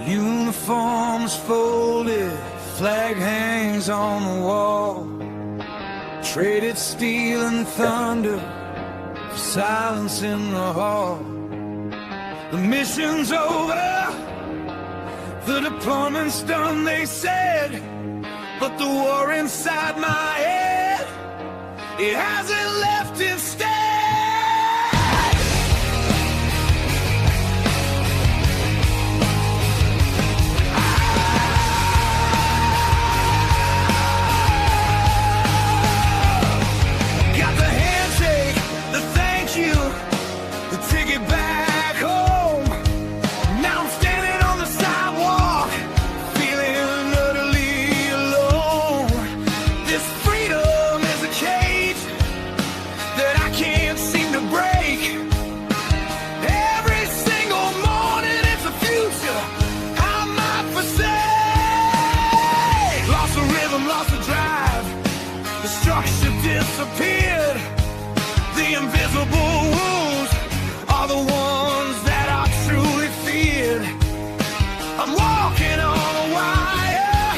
Uniforms folded, flag hangs on the wall. Traded steel and thunder for silence in the hall. The mission's over, the deployment's done, they said. But the war inside my head, it hasn't left its stain. Got the handshake, the thank you, the ticket back home. Now I'm standing on the sidewalk, feeling utterly alone. This freedom is a cage that I can't seem to break. Every single morning it's a future I might forsake. Lost the rhythm, lost the drive, the structure disappeared. The invisible wounds are the ones that I truly feared. I'm walking on a wire,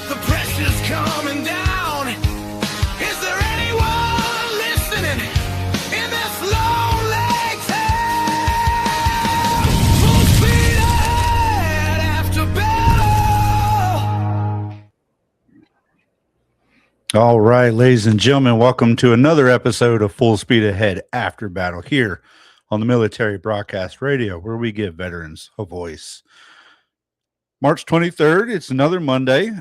the pressure's coming down. Is there anyone listening in this lonely town? Full speed ahead after battle. All right, ladies and gentlemen, welcome to another episode of Full Speed Ahead After Battle here on the Military Broadcast Radio, where we give veterans a voice. March 23rd, it's another Monday.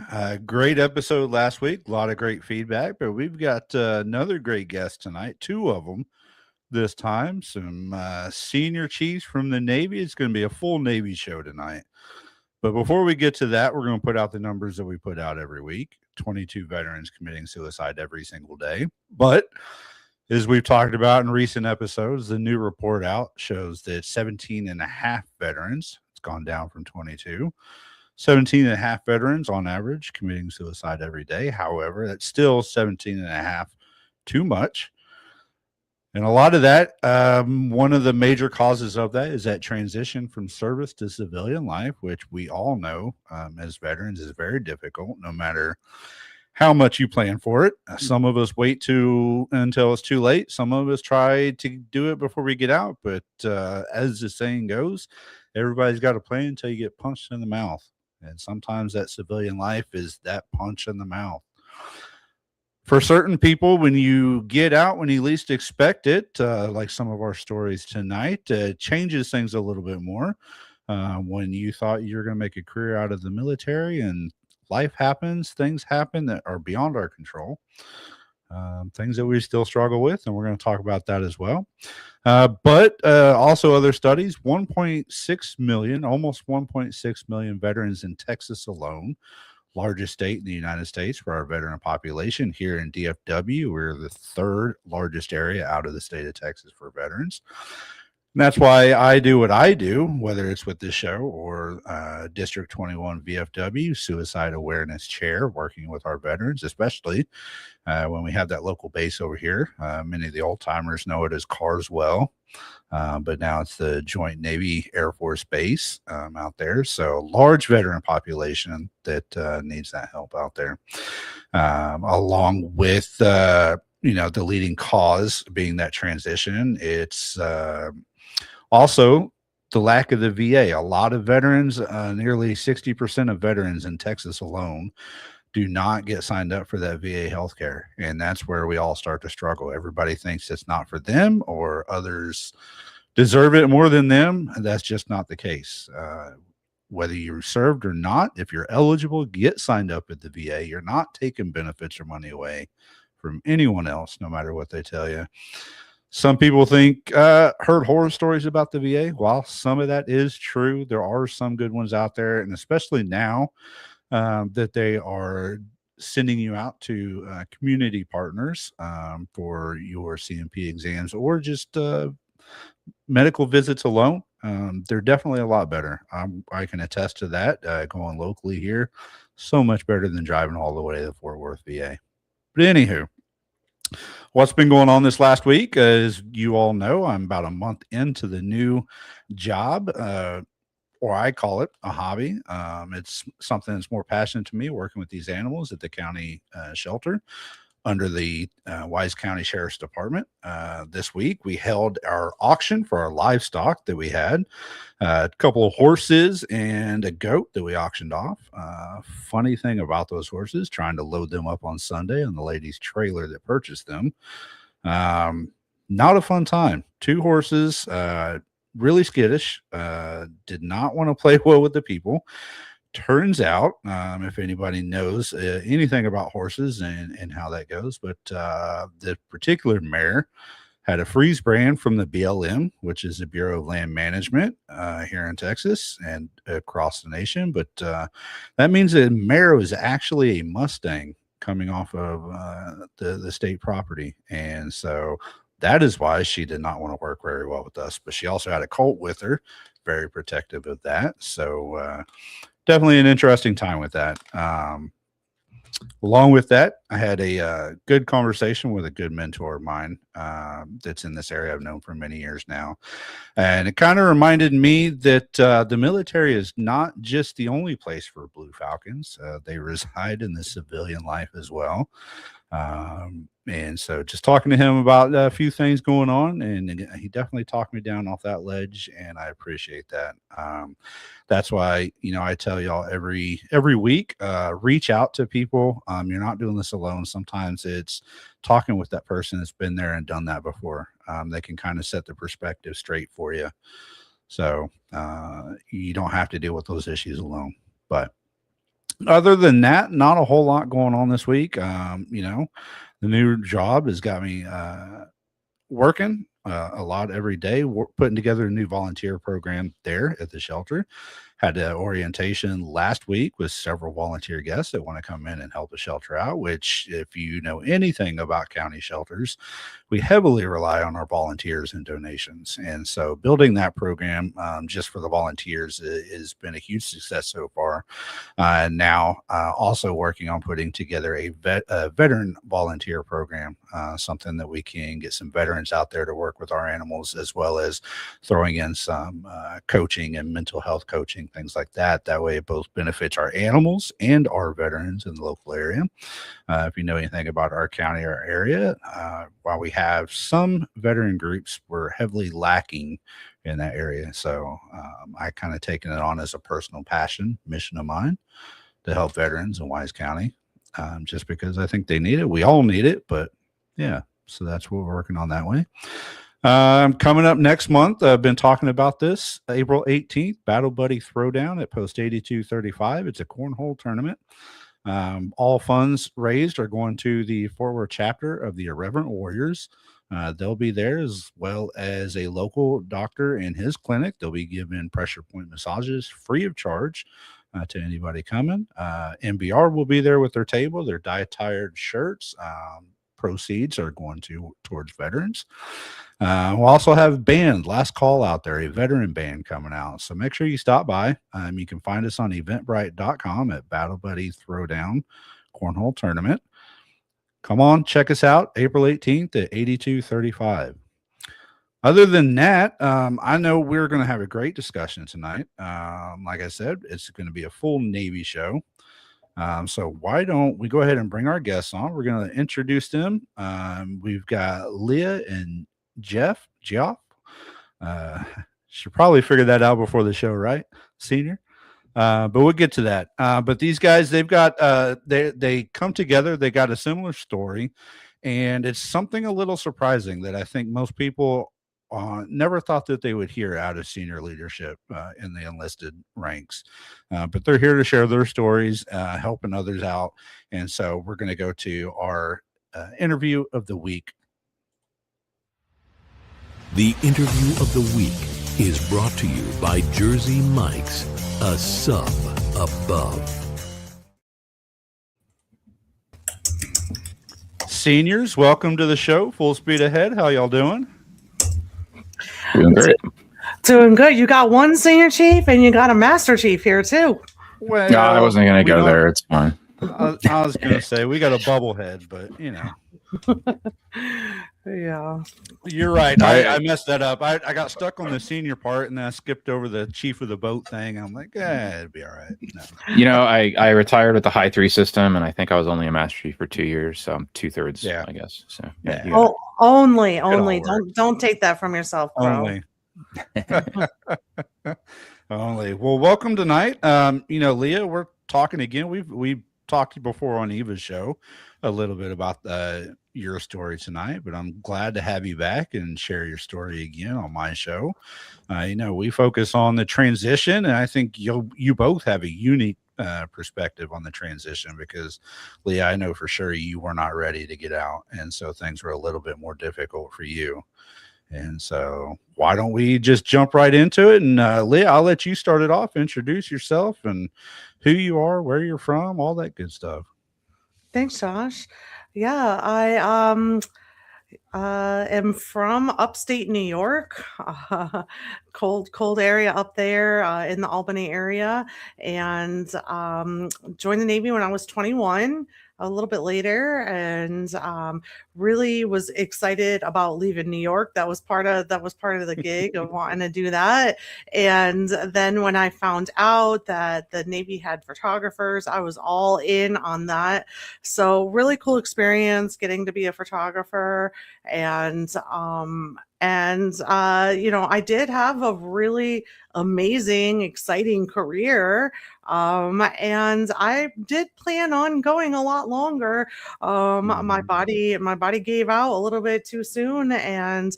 Great episode last week, a lot of great feedback, but we've got another great guest tonight, two of them this time, some senior chiefs from the Navy. It's going to be a full Navy show tonight. But before we get to that, we're going to put out the numbers that we put out every week. 22 veterans committing suicide every single day. But as we've talked about in recent episodes, the new report out shows that 17 and a half veterans, it's gone down from 22, 17 and a half veterans on average committing suicide every day. However, that's still 17 and a half too much. And a lot of that, one of the major causes of that is that transition from service to civilian life, which we all know as veterans is very difficult, no matter how much you plan for it. Some of us wait until it's too late. Some of us try to do it before we get out. But as the saying goes, everybody's got a plan until you get punched in the mouth. And sometimes that civilian life is that punch in the mouth. For certain people, when you get out when you least expect it, like some of our stories tonight, changes things a little bit more. When you thought you were going to make a career out of the military and life happens, things happen that are beyond our control, things that we still struggle with, and we're going to talk about that as well. But also other studies, 1.6 million, almost 1.6 million veterans in Texas alone, largest state in the United States for our veteran population. Here in DFW, we're the third largest area out of the state of Texas for veterans. And that's why I do what I do, whether it's with this show or District 21 VFW, Suicide Awareness Chair, working with our veterans, especially when we have that local base over here. Many of the old timers know it as Carswell, but now it's the Joint Navy Air Force Base out there. So large veteran population that needs that help out there, along with the leading cause being that transition. It's also the lack of the VA. A lot of veterans, nearly 60% of veterans in Texas alone, do not get signed up for that VA healthcare. And that's where we all start to struggle. Everybody thinks it's not for them or others deserve it more than them. That's just not the case. Whether you're served or not, if you're eligible, get signed up at the VA. You're not taking benefits or money away from anyone else, no matter what they tell you. Some people heard horror stories about the VA. While some of that is true, there are some good ones out there, and especially now that they are sending you out to community partners for your CMP exams or just medical visits alone. They're definitely a lot better. I can attest to that. Going locally here, so much better than driving all the way to the Fort Worth VA. But anywho, what's been going on this last week? As you all know, I'm about a month into the new job. or I call it a hobby. It's something that's more passionate to me, working with these animals at the county shelter under the Wise County Sheriff's Department. This week, we held our auction for our livestock that we had. A couple of horses and a goat that we auctioned off. Funny thing about those horses, trying to load them up on Sunday on the lady's trailer that purchased them. Not a fun time. 2 horses, really skittish, did not want to play well with the people. Turns out, if anybody knows anything about horses and how that goes, but the particular mare had a freeze brand from the BLM, which is the Bureau of Land Management here in Texas and across the nation. But that means that mare is actually a Mustang coming off of the state property. And so that is why she did not want to work very well with us. But she also had a colt with her, very protective of that. So definitely an interesting time with that. Along with that, I had a good conversation with a good mentor of mine that's in this area I've known for many years now. And it kind of reminded me that the military is not just the only place for Blue Falcons. They reside in the civilian life as well. And so just talking to him about a few things going on, and he definitely talked me down off that ledge, and I appreciate that. That's why, I tell y'all every week, reach out to people. You're not doing this alone. Sometimes it's talking with that person that's been there and done that before. They can kind of set the perspective straight for you. So you don't have to deal with those issues alone. But other than that, not a whole lot going on this week. The new job has got me working a lot every day, putting together a new volunteer program there at the shelter. Had an orientation last week with several volunteer guests that want to come in and help the shelter out, which, if you know anything about county shelters, we heavily rely on our volunteers and donations. And so building that program just for the volunteers has been a huge success so far. And now also working on putting together a veteran volunteer program, something that we can get some veterans out there to work with our animals, as well as throwing in some coaching and mental health coaching, things like that. That way it both benefits our animals and our veterans in the local area. If you know anything about our county or area, while we have some veteran groups, we're heavily lacking in that area. So I kind of taken it on as a personal passion, mission of mine, to help veterans in Wise County, just because I think they need it. We all need it, but yeah, so that's what we're working on that way. Coming up next month, I've been talking about this, April 18th, Battle Buddy Throwdown at Post 8235. It's a cornhole tournament. All funds raised are going to the Fort Worth chapter of the Irreverent Warriors. They'll be there, as well as a local doctor in his clinic. They'll be giving pressure point massages free of charge to anybody coming. MBR will be there with their table, their diet-tired shirts. Proceeds are going towards veterans. We'll also have band, last call out there, a veteran band coming out. So make sure you stop by. You can find us on eventbrite.com at Battle Buddy Throwdown Cornhole Tournament. Come on, check us out, April 18th at 8235. Other than that, I know we're going to have a great discussion tonight. Like I said, it's going to be a full Navy show. So why don't we go ahead and bring our guests on? We're going to introduce them. We've got Leah and Geoff. Should probably figure that out before the show, right, Senior? But we'll get to that. But these guys, they've got they come together. They got a similar story, and it's something a little surprising that I think most people never thought that they would hear out of senior leadership in the enlisted ranks. But they're here to share their stories, helping others out. And so we're going to go to our interview of the week. The interview of the week is brought to you by Jersey Mike's, a sub above. Seniors, welcome to the show. Full speed ahead. How y'all doing? Doing great. Doing good. You got one senior chief and you got a master chief here too. Well, No, I wasn't going to go there. It's fine. I was going to say we got a bubblehead, but you know. Yeah. You're right. I- I messed that up. I got stuck on the senior part and then I skipped over the chief of the boat thing. I'm like, it'd be all right. No. I retired with the high 3 system, and I think I was only a master chief for 2 years, so I'm 2/3, Yeah. I guess. So Yeah. you got it. Only. all Don't take that from yourself, bro. Only. Only. Well, welcome tonight. Leah, we're talking again. We've talked before on Eva's show a little bit about your story tonight, but I'm glad to have you back and share your story again on my show. We focus on the transition, and I think you both have a unique perspective on the transition because, Leah, I know for sure you were not ready to get out, and so things were a little bit more difficult for you. And so why don't we just jump right into it? And Leah, I'll let you start it off. Introduce yourself and who you are, where you're from, all that good stuff. Thanks, Josh. Yeah, I am from upstate New York, cold area up there in the Albany area, and joined the Navy when I was 21. A little bit later, and really was excited about leaving New York. That was part of the gig of wanting to do that. And then when I found out that the Navy had photographers, I was all in on that. So really cool experience getting to be a photographer. And I did have a really amazing, exciting career. And I did plan on going a lot longer. My body gave out a little bit too soon and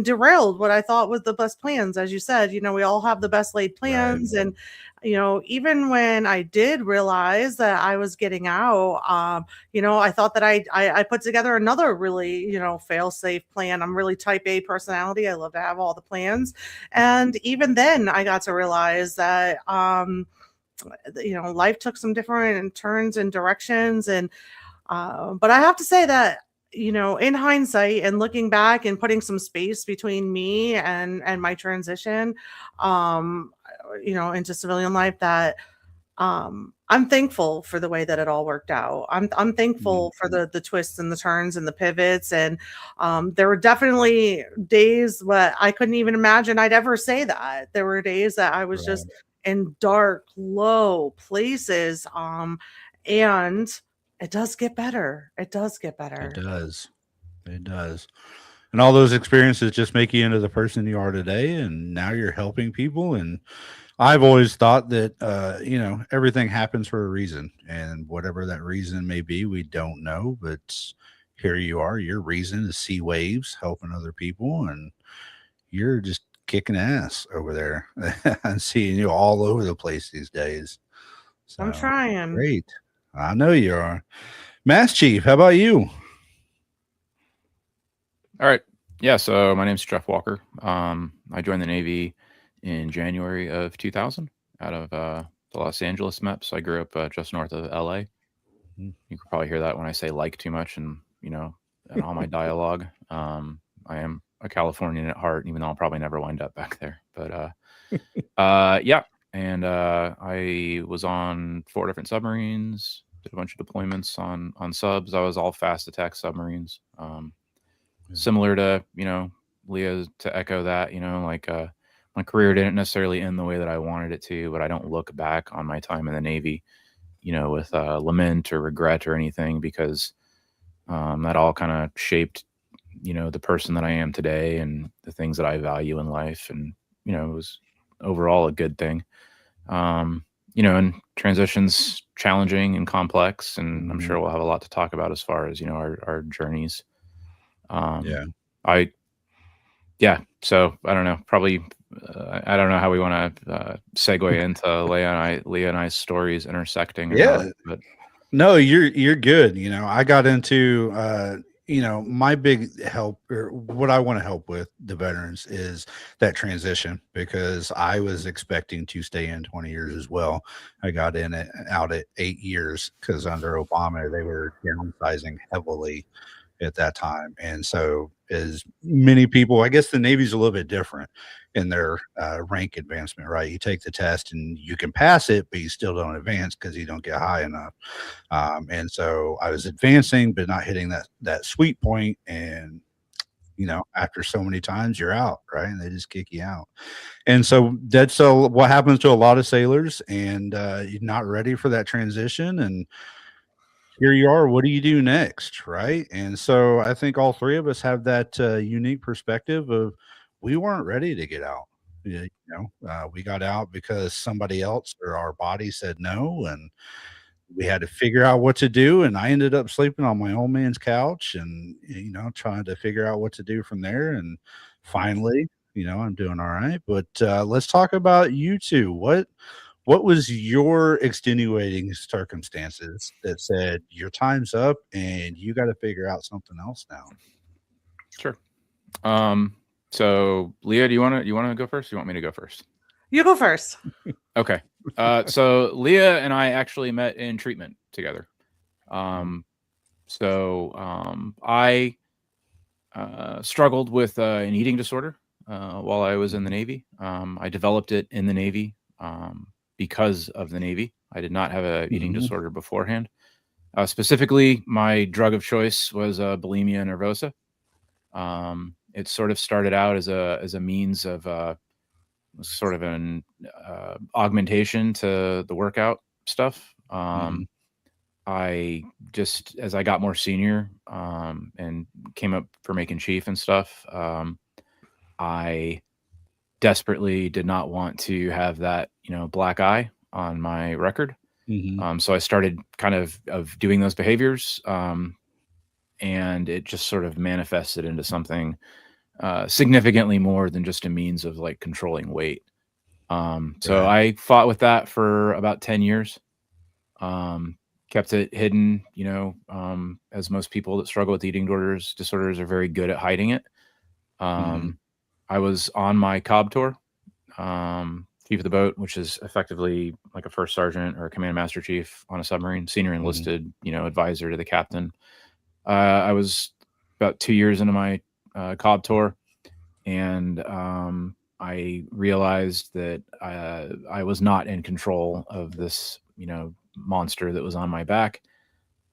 derailed what I thought was the best plans. As you said, we all have the best laid plans. Right. And even when I did realize that I was getting out, I thought that I put together another really, fail safe plan. I'm really type A personality. I love to have all the plans. And even then I got to realize that, life took some different turns and directions. And, but I have to say that, in hindsight and looking back and putting some space between me and my transition, into civilian life, that I'm thankful for the way that it all worked out. I'm thankful for the twists and the turns and the pivots. And there were definitely days where I couldn't even imagine I'd ever say that. There were days that I was just in dark, low places. And it does get better. It does get better. It does. It does. And all those experiences just make you into the person you are today. And now you're helping people. And I've always thought that, everything happens for a reason. And whatever that reason may be, we don't know. But here you are. Your reason is SeaWaves, helping other people. And you're just kicking ass over there. I'm seeing you all over the place these days. So, I'm trying. Great. I know you are. Mass Chief, how about you? All right. Yeah, so my name's Geoff Walker. I joined the Navy in January of 2000 out of the Los Angeles MEPS. I grew up just north of LA. You can probably hear that when I say like too much and, in all my dialogue. I am a Californian at heart, even though I'll probably never wind up back there. But yeah. And I was on 4 different submarines, did a bunch of deployments on subs. I was all fast attack submarines. Similar to, Leah, to echo that, my career didn't necessarily end the way that I wanted it to, but I don't look back on my time in the Navy, with lament or regret or anything, because that all kind of shaped, the person that I am today and the things that I value in life. And, it was overall a good thing. And transitions challenging and complex, and I'm sure we'll have a lot to talk about as far as, our journeys. So I don't know, probably, I don't know how we want to segue into Leah and I's stories intersecting. But no, you're good. I got into, my big help, or what I want to help with the veterans, is that transition, because I was expecting to stay in 20 years as well. I got out at 8 years because under Obama, they were downsizing heavily at that time. And so as many people, I guess the Navy's a little bit different in their rank advancement, right? You take the test and you can pass it, but you still don't advance because you don't get high enough. And so I was advancing, but not hitting that sweet point. And after so many times, you're out, right? And they just kick you out. And so that's what happens to a lot of sailors, and you're not ready for that transition. And here you are. What do you do next, right? And so I think all three of us have that unique perspective of we weren't ready to get out. We got out because somebody else or our body said no, and we had to figure out what to do. And I ended up sleeping on my old man's couch, and trying to figure out what to do from there. And finally, I'm doing all right. But let's talk about you two. What was your extenuating circumstances that said your time's up and you got to figure out something else now? Sure. So Leah, do you want to go first? Or you want me to go first? You go first. Okay. So Leah and I actually met in treatment together. I struggled with an eating disorder while I was in the Navy. I developed it in the Navy because of the Navy. I did not have an eating disorder beforehand. Specifically, my drug of choice was bulimia nervosa. It sort of started out as a means of sort of an augmentation to the workout stuff. I just, as I got more senior and came up for making chief and stuff, I desperately did not want to have that, black eye on my record. So I started kind of doing those behaviors, and it just sort of manifested into something significantly more than just a means of like controlling weight. So I fought with that for about 10 years. Kept it hidden, as most people that struggle with eating disorders are very good at hiding it. I was on my COB tour, chief of the boat, which is effectively like a first sergeant or a command master chief on a submarine, senior enlisted, advisor to the captain. I was about 2 years into my COB tour, and I realized that I was not in control of this, monster that was on my back,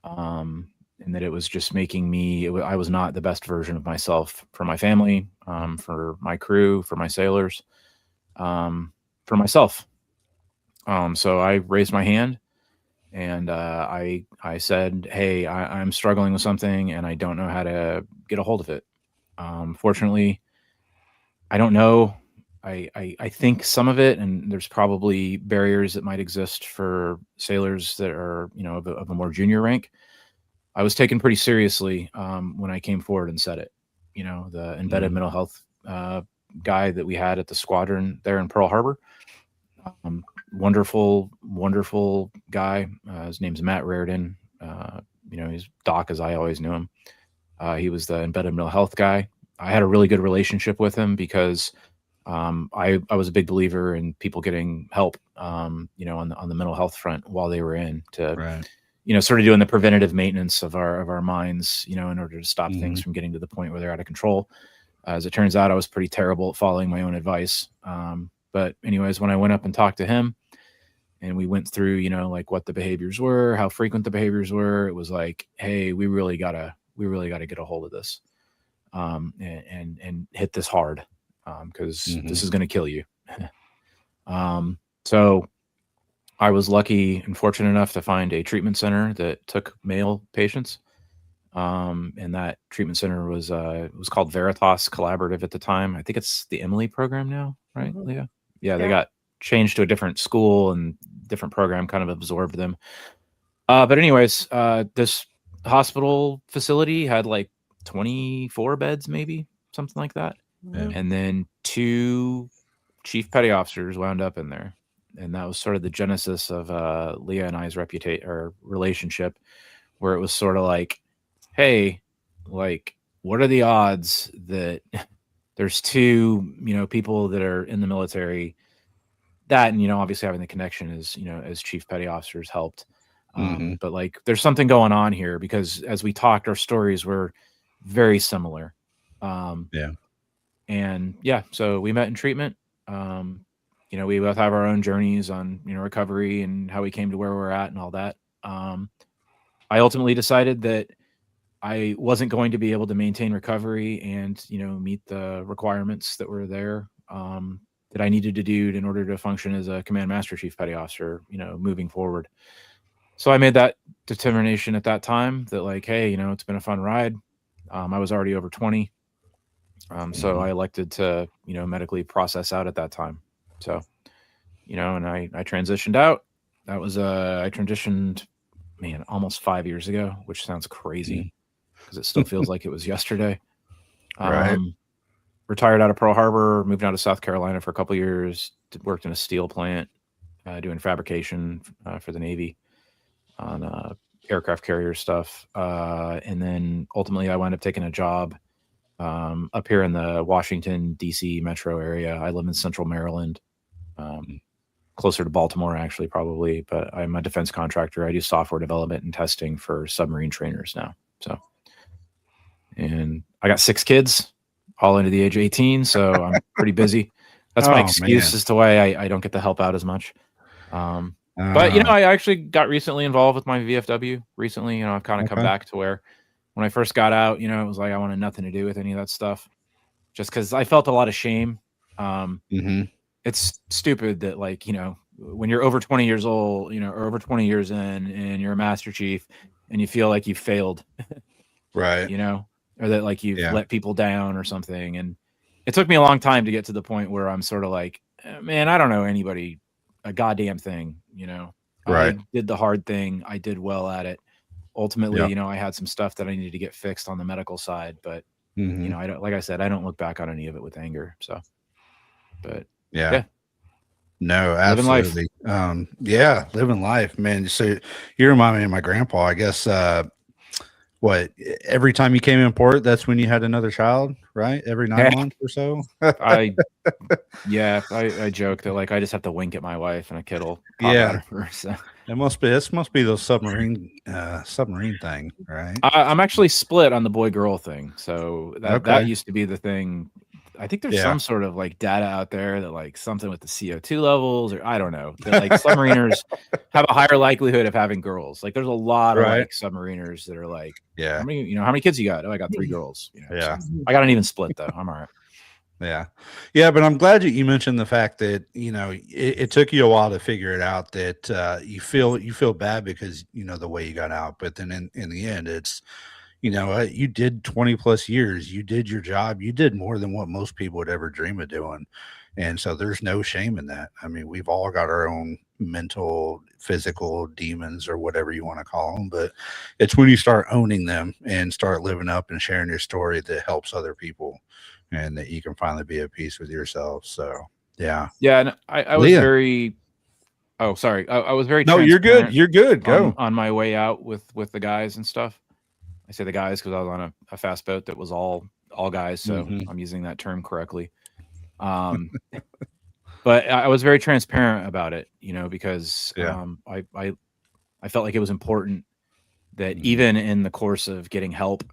and that it was just making me, I was not the best version of myself for my family, for my crew, for my sailors, for myself. So I raised my hand and I said, hey, I'm struggling with something and I don't know how to get a hold of it. Fortunately, I don't know. I think some of it, and there's probably barriers that might exist for sailors that are, of a more junior rank. I was taken pretty seriously when I came forward and said it. The embedded mental health guy that we had at the squadron there in Pearl Harbor, wonderful, wonderful guy. His name's Matt Raridan. He's Doc as I always knew him. He was the embedded mental health guy. I had a really good relationship with him because I was a big believer in people getting help, on the mental health front while they were in to, sort of doing the preventative maintenance of our minds, in order to stop things from getting to the point where they're out of control. As it turns out, I was pretty terrible at following my own advice. But anyways, when I went up and talked to him and we went through, like what the behaviors were, how frequent the behaviors were, it was like, hey, we really gotta get a hold of this, and hit this hard. Because this is going to kill you. So I was lucky and fortunate enough to find a treatment center that took male patients. And that treatment center was called Veritas Collaborative at the time. I think it's the Emily program now, right, Leah? Yeah, they got changed to a different school and different program kind of absorbed them. But anyways, this hospital facility had like 24 beds, maybe something like that. And then 2 chief petty officers wound up in there. And that was sort of the genesis of Leah and I's relationship, where it was sort of like, hey, like, what are the odds that there's 2, people that are in the military that, and, obviously having the connection is, as chief petty officers helped. But like, there's something going on here because as we talked, our stories were very similar. And yeah, so we met in treatment. We both have our own journeys on, recovery and how we came to where we're at and all that. I ultimately decided that I wasn't going to be able to maintain recovery and, meet the requirements that were there, that I needed to do in order to function as a command master chief petty officer, moving forward. So I made that determination at that time that like, hey, it's been a fun ride. I was already over 20. So I elected to, medically process out at that time. So, and I transitioned out. That was, I transitioned, man, almost 5 years ago, which sounds crazy because it still feels like it was yesterday. Right. Retired out of Pearl Harbor, moved out of South Carolina for a couple of years, worked in a steel plant, doing fabrication for the Navy on aircraft carrier stuff. And then ultimately I wound up taking a job up here in the Washington, D.C. metro area. I live in central Maryland, closer to Baltimore, actually, probably. But I'm a defense contractor. I do software development and testing for submarine trainers now. So, and I got 6 kids, all under the age of 18. So I'm pretty busy. That's my excuse as to why I don't get to help out as much. But, I actually got recently involved with my VFW recently. I've kind of come back to where when I first got out, it was like I wanted nothing to do with any of that stuff just because I felt a lot of shame. It's stupid that, like, when you're over 20 years old, or over 20 years in and you're a master chief and you feel like you failed, right. Or that like you've let people down or something. And it took me a long time to get to the point where I'm sort of like, man, I don't know anybody a goddamn thing, Right. I did the hard thing. I did well at it. Ultimately, I had some stuff that I needed to get fixed on the medical side, but I don't, like I said, I don't look back on any of it with anger. So, but yeah. No, absolutely. Living life, man. So you remind me of my grandpa, I guess. Every time you came in port, that's when you had another child, right? Every 9 months or so. I joke that like I just have to wink at my wife and a kid will pop out of her. So this must be those submarine thing, right? I'm actually split on the boy-girl thing. So that used to be the thing. I think there's some sort of like data out there that like something with the CO2 levels, or I don't know, that like submariners have a higher likelihood of having girls. Like there's a lot of like submariners that are like, how many kids you got? Oh, I got 3 girls. So I got an even split though. I'm all right. Yeah. But I'm glad that you mentioned the fact that, it took you a while to figure it out that you feel bad because, the way you got out. But then in the end, it's, you did 20 plus years, you did your job, you did more than what most people would ever dream of doing. And so there's no shame in that. I mean, we've all got our own mental, physical demons or whatever you want to call them, but it's when you start owning them and start living up and sharing your story that helps other people and that you can finally be at peace with yourself. So, yeah. And I was very, I was very, no, you're good. You're good. Go on my way out with the guys and stuff. I say the guys because I was on a fast boat that was all guys, so I'm using that term correctly. But I was very transparent about it, because I felt like it was important that even in the course of getting help,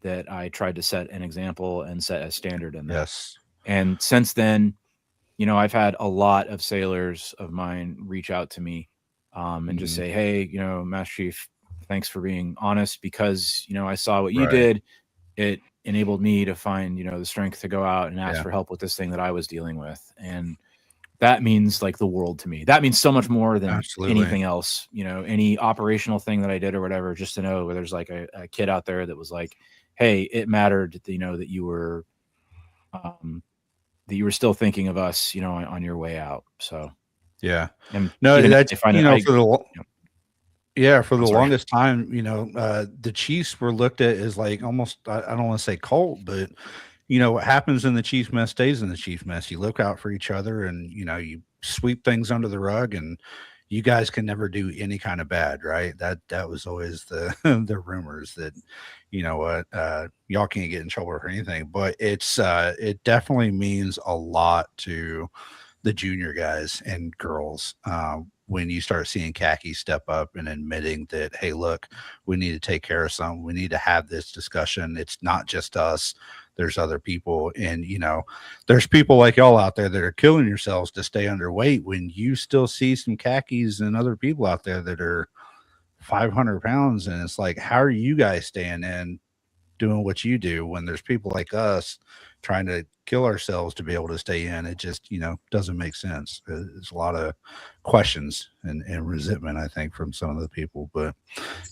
that I tried to set an example and set a standard in that. Yes. And since then, I've had a lot of sailors of mine reach out to me and just say, hey, Master Chief, thanks for being honest, because I saw what you did. It enabled me to find the strength to go out and ask for help with this thing that I was dealing with, and that means like the world to me. That means so much more than anything else. Any operational thing that I did or whatever, just to know where there's like a kid out there that was like, hey, it mattered that you were still thinking of us on your way out. So and no, that's for the for the longest time, the Chiefs were looked at as like almost, I don't want to say cult, but what happens in the chief mess stays in the chief mess. You look out for each other and, you sweep things under the rug, and you guys can never do any kind of bad, right? That was always the, the rumors that, y'all can't get in trouble for anything, but it definitely means a lot to the junior guys and girls, when you start seeing khaki step up and admitting that, hey, look, we need to take care of something. We need to have this discussion. It's not just us. There's other people. And, you know, there's people like y'all out there that are killing yourselves to stay underweight when you still see some khakis and other people out there that are 500 pounds. And it's like, how are you guys staying in doing what you do when there's people like us trying to kill ourselves to be able to stay in? It just, you know, doesn't make sense. There's a lot of questions and resentment, I think, from some of the people. But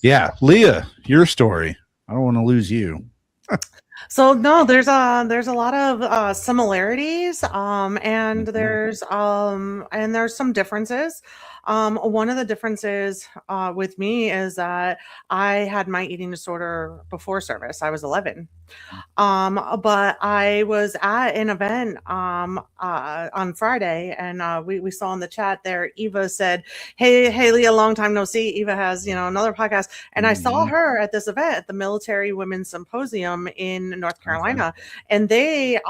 yeah, Leah, your story. I don't want to lose you. So no, there's a lot of similarities, and there's some differences. One of the differences with me is that I had my eating disorder before service. I was 11. But I was at an event on Friday, and we saw in the chat there, Eva said, hey Leah, long time no see. Eva has, you know, another podcast. And I saw her at this event at the Military Women's Symposium in North Carolina. And they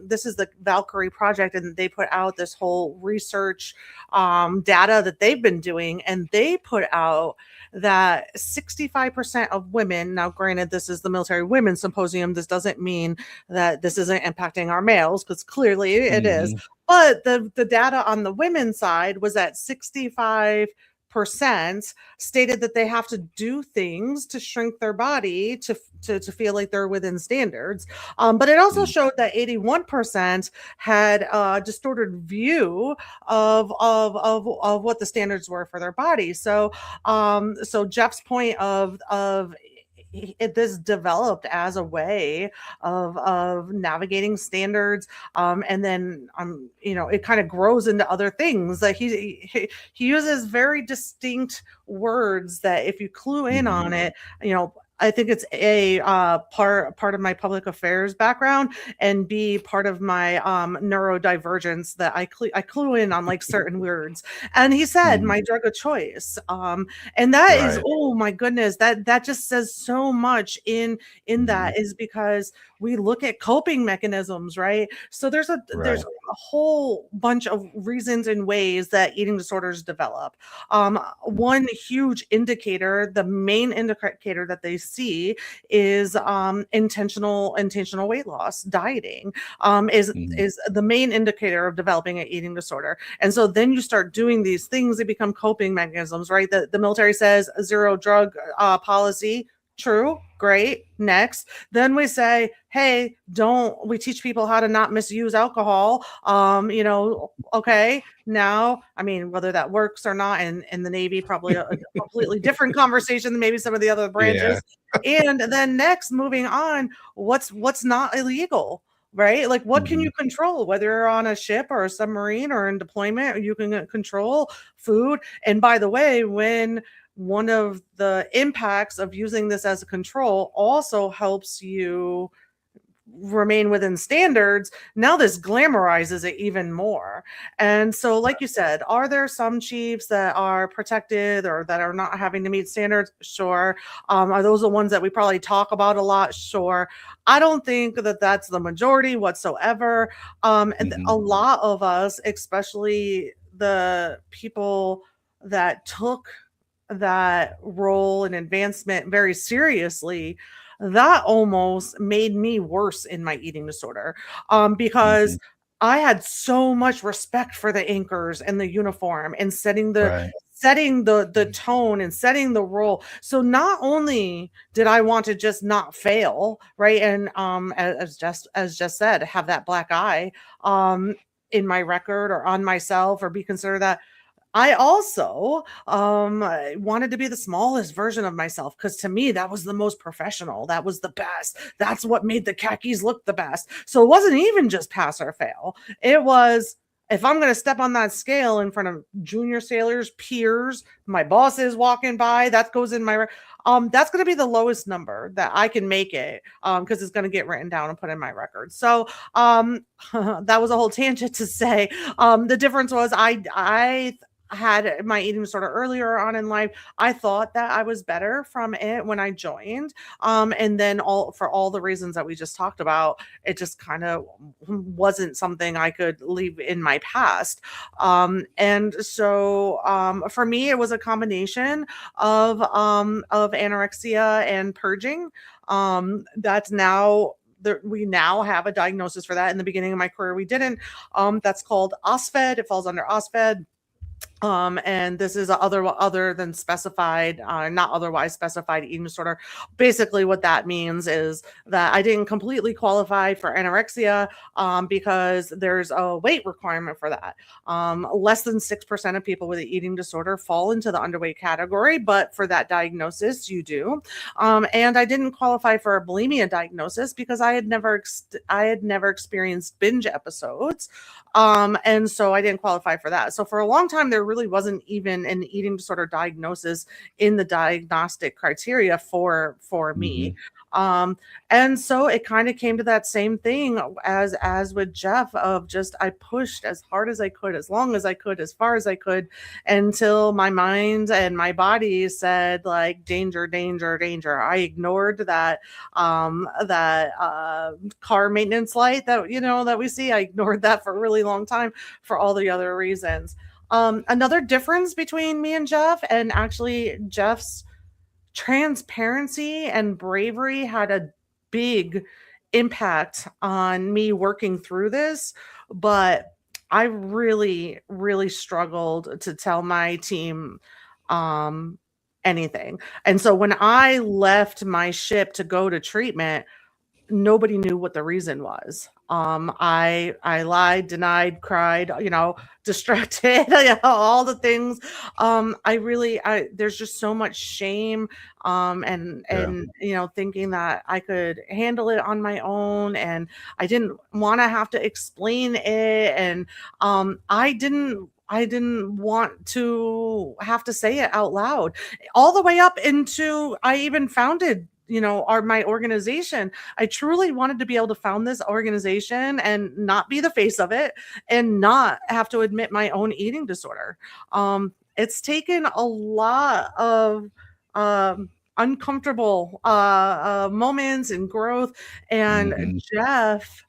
this is the Valkyrie Project, and they put out this whole research data that they've been doing, and they put out that 65% of women, now granted, this is the Military Women's Symposium, this doesn't mean that this isn't impacting our males, because clearly it is, but the data on the women's side was that 65% stated that they have to do things to shrink their body to feel like they're within standards. But it also showed that 81% had a distorted view of what the standards were for their body. So Geoff's point of this developed as a way of navigating standards, and then you know, it kind of grows into other things. Like he uses very distinct words that if you clue in on it, you know, I think it's a part of my public affairs background, and B, part of my neurodivergence that I clue in on like certain words. And he said my drug of choice, and that is, oh my goodness, that just says so much in that, is because we look at coping mechanisms, right? So there's a whole bunch of reasons and ways that eating disorders develop. One huge indicator, the main indicator that they see, is intentional weight loss. Dieting is the main indicator of developing an eating disorder. And so then you start doing these things, they become coping mechanisms, right? The military says zero drug policy. True. Great. Next. Then we say, hey, we teach people how to not misuse alcohol. You know, okay. Now, I mean, whether that works or not in the Navy, probably a completely different conversation than maybe some of the other branches. Yeah. And then next, moving on, what's not illegal? Right? Like, what can you control, whether you're on a ship or a submarine or in deployment, you can control food. And by the way, when one of the impacts of using this as a control also helps you remain within standards, now this glamorizes it even more. And so, like you said, are there some chiefs that are protected or that are not having to meet standards? Sure. Are those the ones that we probably talk about a lot? Sure. I don't think that that's the majority whatsoever. And a lot of us, especially the people that took that role and advancement very seriously, that almost made me worse in my eating disorder, because I had so much respect for the anchors and the uniform and setting the tone and setting the role. So not only did I want to just not fail, right, and as just said, have that black eye in my record or on myself, or be considered that, I also wanted to be the smallest version of myself, because to me, that was the most professional. That was the best. That's what made the khakis look the best. So it wasn't even just pass or fail. It was, if I'm going to step on that scale in front of junior sailors, peers, my boss is walking by, that goes in my, that's going to be the lowest number that I can make it, because it's going to get written down and put in my record. So that was a whole tangent to say, the difference was had my eating disorder earlier on in life. I thought that I was better from it when I joined. And then for all the reasons that we just talked about, it just kind of wasn't something I could leave in my past. And so for me, it was a combination of anorexia and purging. That's now we now have a diagnosis for that. In the beginning of my career, we didn't. That's called OSFED. It falls under OSFED. And this is other than specified, not otherwise specified eating disorder. Basically, what that means is that I didn't completely qualify for anorexia because there's a weight requirement for that. Less than 6% of people with an eating disorder fall into the underweight category, but for that diagnosis, you do. And I didn't qualify for a bulimia diagnosis because I had never experienced binge episodes. And so I didn't qualify for that. So for a long time, there really wasn't even an eating disorder diagnosis in the diagnostic criteria for me. And so it kind of came to that same thing as with Geoff of just, I pushed as hard as I could, as long as I could, as far as I could, until my mind and my body said like, danger, danger, danger. I ignored that car maintenance light that we see. I ignored that for a really long time for all the other reasons. Another difference between me and Geoff, and actually Geoff's transparency and bravery had a big impact on me working through this, but I really, really struggled to tell my team anything. And so when I left my ship to go to treatment, nobody knew what the reason was. I lied, denied, cried, distracted, all the things. There's just so much shame, and thinking that I could handle it on my own, and I didn't want to have to explain it, and I didn't want to have to say it out loud, all the way up into I even founded my organization. I truly wanted to be able to found this organization and not be the face of it and not have to admit my own eating disorder. It's taken a lot of uncomfortable moments and growth, and Geoff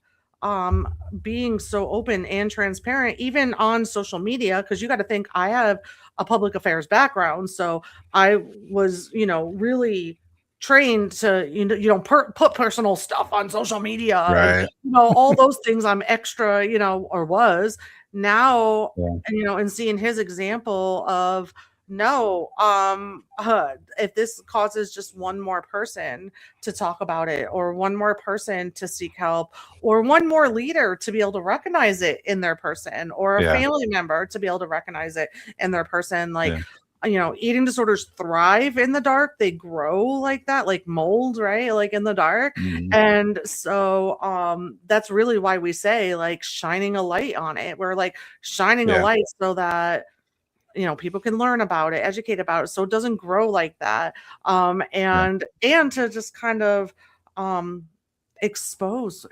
being so open and transparent, even on social media, because you got to think I have a public affairs background. So I was, really trained to put personal stuff on social media, right? And, all those things I'm extra, or was now, and seeing his example of no, if this causes just one more person to talk about it, or one more person to seek help, or one more leader to be able to recognize it in their person, or a family member to be able to recognize it in their person, eating disorders thrive in the dark. They grow like that, like mold, right? Like in the dark. And so that's really why we say like shining a light on it. We're like shining a light so that people can learn about it, educate about it, so it doesn't grow like that. And to just kind of expose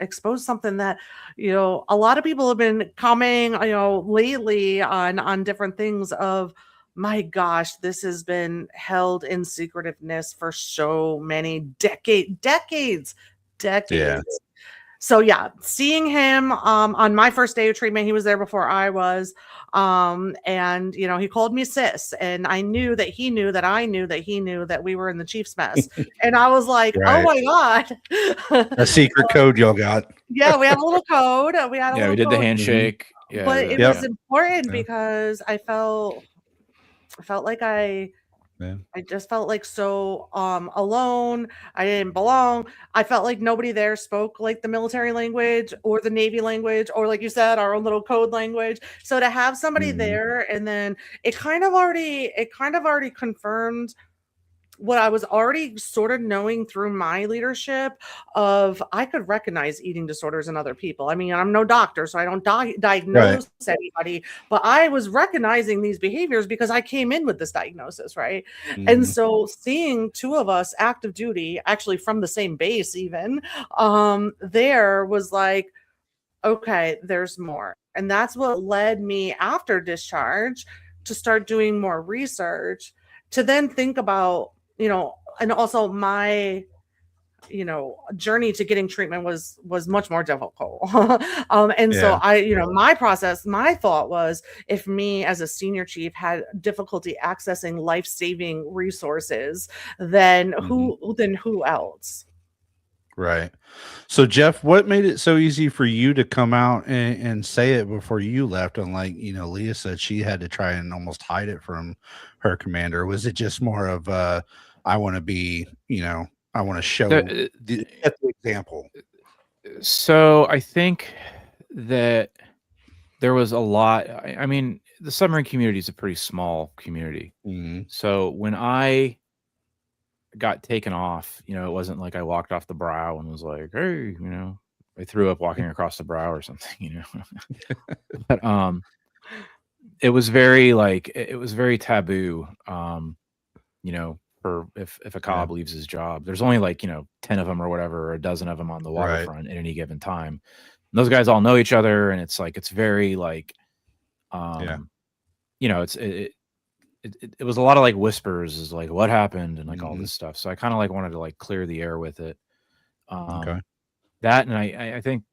something that a lot of people have been coming lately on different things of, my gosh, this has been held in secretiveness for so many decades. So seeing him on my first day of treatment, he was there before I was, and he called me sis, and I knew that he knew that I knew that he knew that we were in the Chiefs mess, and I was like, oh my god, a secret code y'all got. We have a little code. We did the handshake. But it was important because I felt like I just felt like so alone. I didn't belong. I felt like nobody there spoke like the military language or the Navy language, or like you said, our own little code language. So to have somebody there, and then it kind of already confirmed what I was already sort of knowing through my leadership of, I could recognize eating disorders in other people. I mean, I'm no doctor, so I don't diagnose anybody, but I was recognizing these behaviors because I came in with this diagnosis, right? And so seeing two of us active duty, actually from the same base even, there was like, okay, there's more. And that's what led me after discharge to start doing more research, to then think about, and also my, journey to getting treatment was much more difficult. And so Yeah. my process, my thought was, if me as a senior chief had difficulty accessing life-saving resources, then who else? Right. So, Geoff, what made it so easy for you to come out and say it before you left? Unlike, Leah said she had to try and almost hide it from her commander. Was it just more of, I want to be, I want to show set the example? So I think that there was a lot. I mean, the submarine community is a pretty small community. So when I got taken off, it wasn't like I walked off the brow and was like, hey, I threw up walking across the brow or something, but it was very taboo, for if a cob leaves his job. There's only like 10 of them or whatever, or a dozen of them on the waterfront at any given time. And those guys all know each other, and it's like, it's very like it was a lot of like whispers, is like what happened and like all this stuff. So I kind of like wanted to like clear the air with it. That, and I think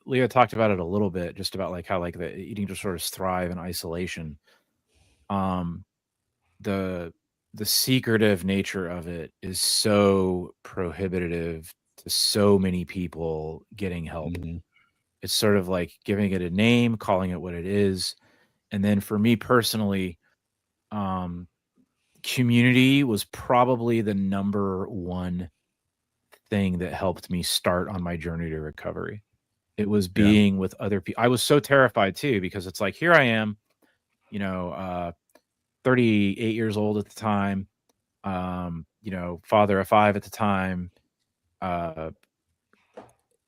Leah talked about it a little bit, just about like how like the eating disorders thrive in isolation. The secretive nature of it is so prohibitive to so many people getting help. It's sort of like giving it a name, calling it what it is. And then for me personally, community was probably the number one thing that helped me start on my journey to recovery. It was being with other people. I was so terrified too, because it's like, here I am, 38 years old at the time, father of 5 at the time, and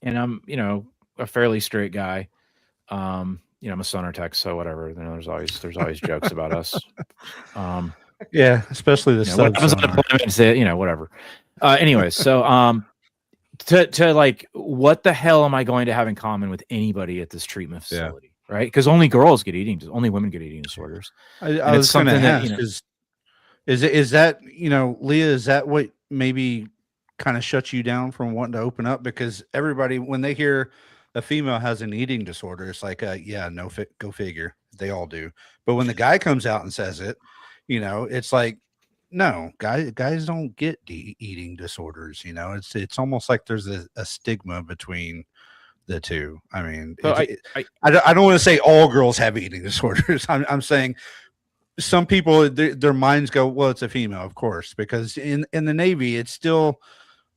I'm, a fairly straight guy. I'm a sonar tech, so whatever. There's always jokes about us. Yeah, especially the what happens on deployment, whatever. Anyways, so to like, what the hell am I going to have in common with anybody at this treatment facility? Right? Because only women get eating disorders. I was going to ask, is that, Leah, is that what maybe kind of shuts you down from wanting to open up? Because everybody, when they hear a female has an eating disorder, it's like, go figure. They all do. But when the guy comes out and says it, it's like, no, guys don't get eating disorders. It's almost like there's a stigma between the two. I mean, so I don't want to say all girls have eating disorders. I'm saying some people, their minds go, well, it's a female, of course, because in the Navy, it's still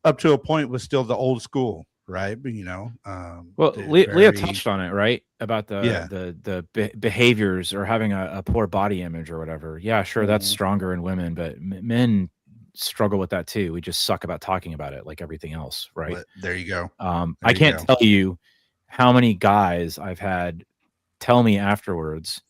up to a point was still the old school, right? But Leah touched on it, right, about the behaviors or having a poor body image or whatever. Yeah, sure, that's stronger in women, but men struggle with that too. We just suck about talking about it, like everything else, right? Well, there you go. I can't tell you how many guys I've had tell me afterwards,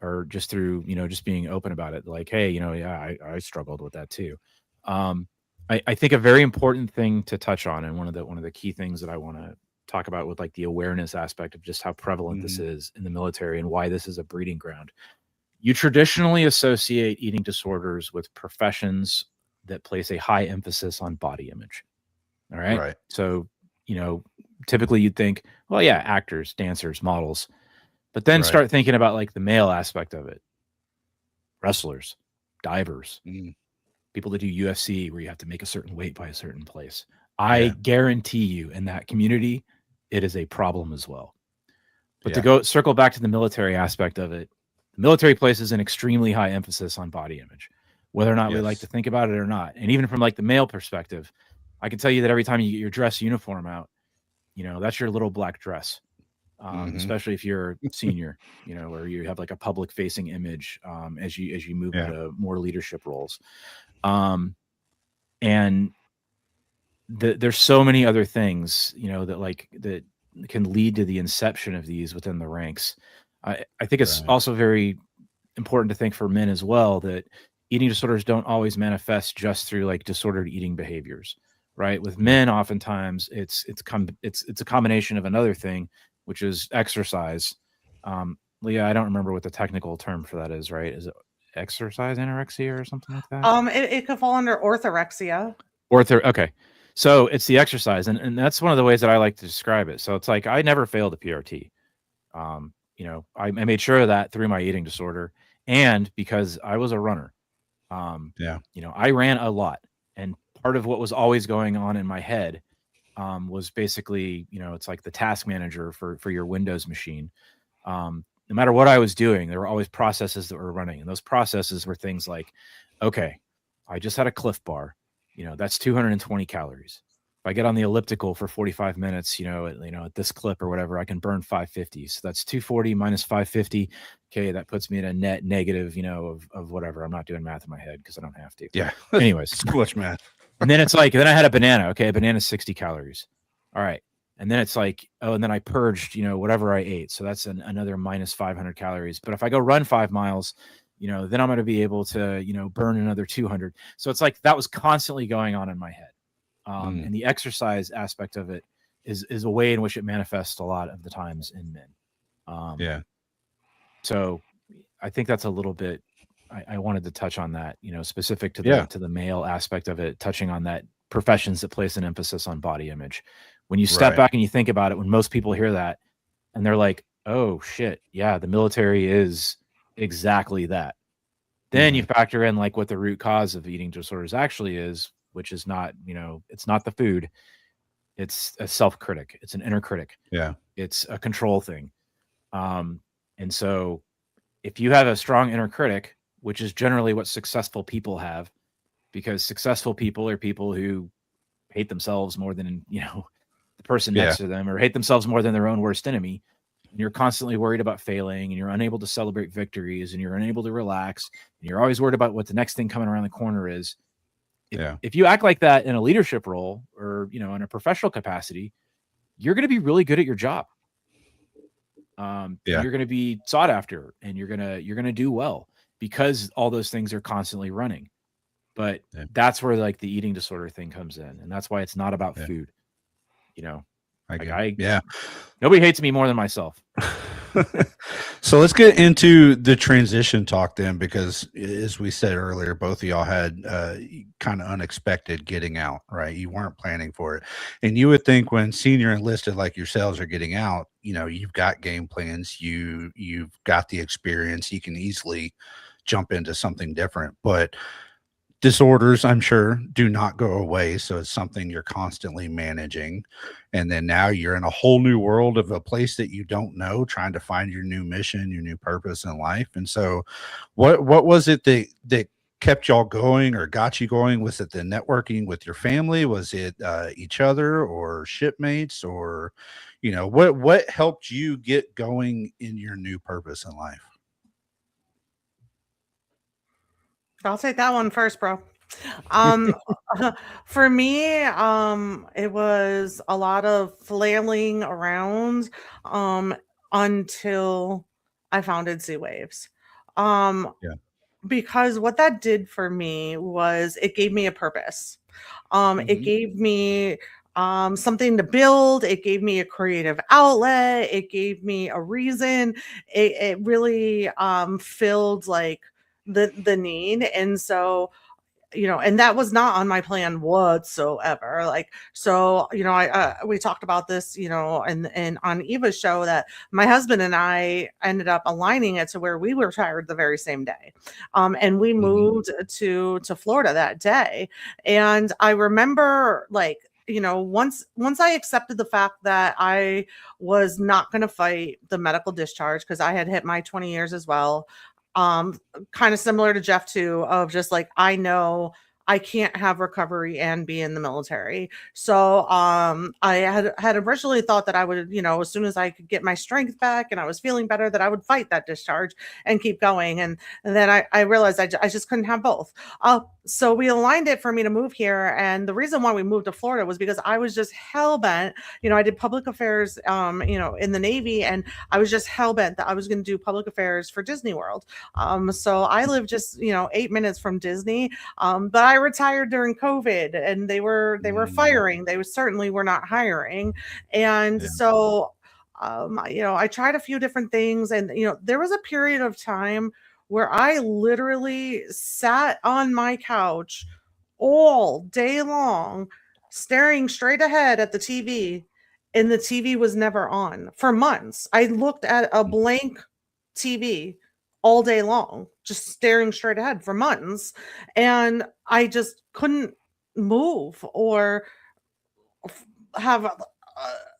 or just through just being open about it, like, hey, I struggled with that too. I think a very important thing to touch on, and one of the key things that I want to talk about with like the awareness aspect of just how prevalent this is in the military and why this is a breeding ground. You traditionally associate eating disorders with professions that place a high emphasis on body image. All right. Right. So, typically you'd think, well, yeah, actors, dancers, models, but then start thinking about like the male aspect of it. Wrestlers, divers, people that do UFC, where you have to make a certain weight by a certain place. I guarantee you, in that community, it is a problem as well. But to circle back to the military aspect of it, the military places an extremely high emphasis on body image, whether or not we like to think about it or not. And even from like the male perspective, I can tell you that every time you get your dress uniform out, that's your little black dress. Especially if you're a senior, where you have like a public facing image as you move into more leadership roles. And there's so many other things, that can lead to the inception of these within the ranks. I think it's also very important to think for men as well that eating disorders don't always manifest just through like disordered eating behaviors, right? With men, oftentimes it's a combination of another thing, which is exercise. Leah, I don't remember what the technical term for that is, right? Is it exercise anorexia or something like that? It could fall under orthorexia. Okay. So it's the exercise. And that's one of the ways that I like to describe it. So it's like, I never failed a PRT. I made sure of that through my eating disorder, and because I was a runner. I ran a lot, and part of what was always going on in my head was basically, it's like the task manager for your Windows machine. No matter what I was doing, there were always processes that were running, and those processes were things like, okay, I just had a Cliff Bar, that's 220 calories. If I get on the elliptical for 45 minutes, at this clip or whatever, I can burn 550. So that's 240 minus 550. Okay, that puts me at a net negative, of whatever. I'm not doing math in my head because I don't have to. Yeah. Anyways, too much math. And then it's like, then I had a banana. Okay, a banana is 60 calories. All right. And then it's like, oh, and then I purged, whatever I ate. So that's another minus 500 calories. But if I go run 5 miles, then I'm going to be able to, burn another 200. So it's like that was constantly going on in my head. And the exercise aspect of it is a way in which it manifests a lot of the times in men. So I think that's a little bit, I wanted to touch on that, specific to the male aspect of it, touching on that professions that place an emphasis on body image. When you step back and you think about it, when most people hear that and they're like, oh shit, yeah, the military is exactly that. Then you factor in like what the root cause of eating disorders actually is, which is not, it's not the food. It's a self-critic. It's an inner critic. Yeah. It's a control thing. And so if you have a strong inner critic, which is generally what successful people have, because successful people are people who hate themselves more than, the person next to them, or hate themselves more than their own worst enemy. And you're constantly worried about failing, and you're unable to celebrate victories, and you're unable to relax, and you're always worried about what the next thing coming around the corner is. If you act like that in a leadership role or, in a professional capacity, you're going to be really good at your job. You're going to be sought after, and you're going to do well because all those things are constantly running. But that's where like the eating disorder thing comes in. And that's why it's not about food. Nobody hates me more than myself. So let's get into the transition talk then, because as we said earlier, both of y'all had kind of unexpected getting out, right? You weren't planning for it. And you would think when senior enlisted like yourselves are getting out, you've got game plans, you've got the experience, you can easily jump into something different. But disorders, I'm sure, do not go away. So it's something you're constantly managing. And then now you're in a whole new world of a place that you don't know, trying to find your new mission, your new purpose in life. And so what was it that kept y'all going or got you going? Was it the networking with your family? Was it each other or shipmates? Or, what helped you get going in your new purpose in life? I'll take that one first, bro. For me, it was a lot of flailing around until I founded SeaWaves. Because what that did for me was it gave me a purpose. It gave me something to build. It gave me a creative outlet. It gave me a reason. It really filled like the need. And so, and that was not on my plan whatsoever. Like, so, we talked about this, and on Eva's show, that my husband and I ended up aligning it to where we were retired the very same day. And we moved to Florida that day. And I remember like, once I accepted the fact that I was not going to fight the medical discharge, because I had hit my 20 years as well. Kind of similar to Geoff too, of just like, I know I can't have recovery and be in the military. So I had originally thought that I would, as soon as I could get my strength back and I was feeling better, that I would fight that discharge and keep going. And then I realized I just couldn't have both. So we aligned it for me to move here. And the reason why we moved to Florida was because I was just hell bent. I did public affairs, in the Navy, and I was just hell bent that I was going to do public affairs for Disney World. So I live just, 8 minutes from Disney. But I retired during COVID, and they were firing. They certainly were not hiring. And so, I tried a few different things, and, there was a period of time where I literally sat on my couch all day long, staring straight ahead at the TV, and the TV was never on for months. I looked at a blank TV all day long, just staring straight ahead for months, and I just couldn't move or have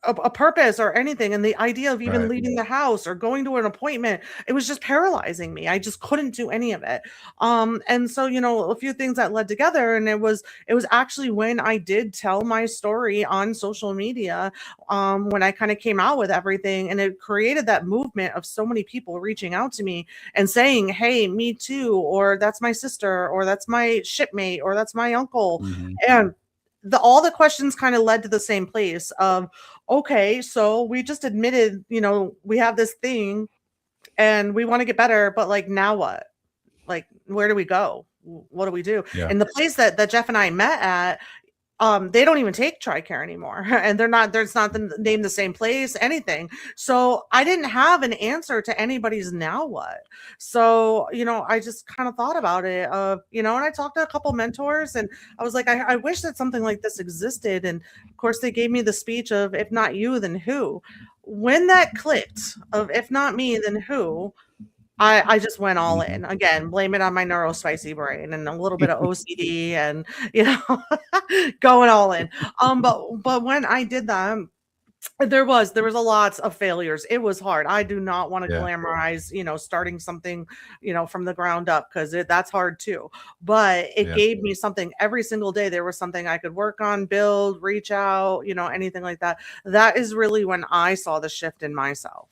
a purpose or anything. And the idea of even Right. leaving the house or going to an appointment, it was just paralyzing me. I just couldn't do any of it. And so, a few things that led together, and it was actually when I did tell my story on social media, when I kind of came out with everything, and it created that movement of so many people reaching out to me and saying, hey, me too, or that's my sister, or that's my shipmate, or that's my uncle. Mhm. And all the questions kind of led to the same place of, okay, so we just admitted, we have this thing and we want to get better, but like, now what? Like, where do we go? What do we do? Yeah. And the place that Geoff and I met at, they don't even take TRICARE anymore, and there's not the name the same place, anything. So I didn't have an answer to anybody's now what. So, I just kind of thought about it, and I talked to a couple mentors, and I was like, I wish that something like this existed. And of course they gave me the speech of, if not you, then who? When that clicked of, if not me, then who? I just went all in. Again, blame it on my neurospicy brain and a little bit of OCD and, going all in. But when I did that, there was a lot of failures. It was hard. I do not want to Yeah. glamorize, starting something, from the ground up, because that's hard too. But it gave me something every single day. There was something I could work on, build, reach out, anything like that. That is really when I saw the shift in myself.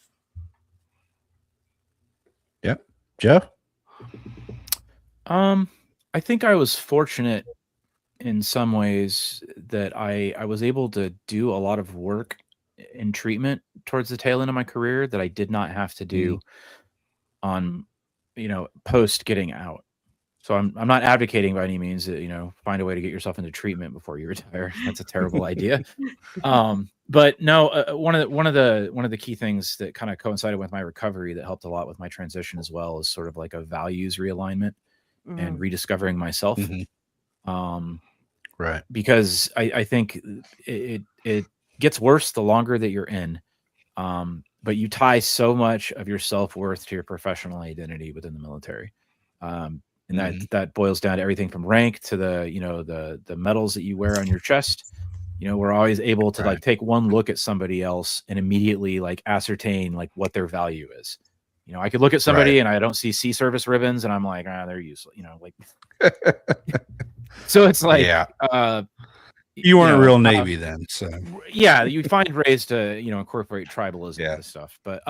Yep. Geoff? I think I was fortunate in some ways that I was able to do a lot of work in treatment towards the tail end of my career that I did not have to do on, post getting out. So I'm not advocating by any means that, find a way to get yourself into treatment before you retire. That's a terrible idea. But no, one of the key things that kind of coincided with my recovery that helped a lot with my transition as well is sort of like a values realignment and rediscovering myself. Right. Because I think it gets worse the longer that you're in. But you tie so much of your self-worth to your professional identity within the military. And that boils down to everything from rank to the medals that you wear on your chest. We're always able to like take one look at somebody else and immediately like ascertain like what their value is. I could look at somebody and I don't see sea service ribbons and I'm like, they're useless. Like, so it's like, you weren't real Navy then. So yeah, you find ways to, incorporate tribalism and stuff. But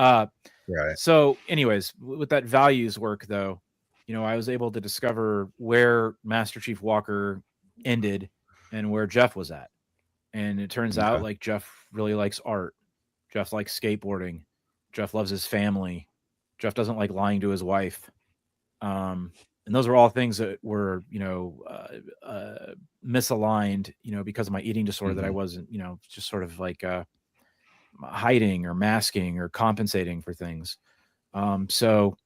so anyways, with that values work though, I was able to discover where Master Chief Walker ended and where Geoff was at. And it turns out like Geoff really likes art. Geoff likes skateboarding. Geoff loves his family. Geoff doesn't like lying to his wife. And those are all things that were, misaligned, because of my eating disorder that I wasn't, just sort of like hiding or masking or compensating for things. So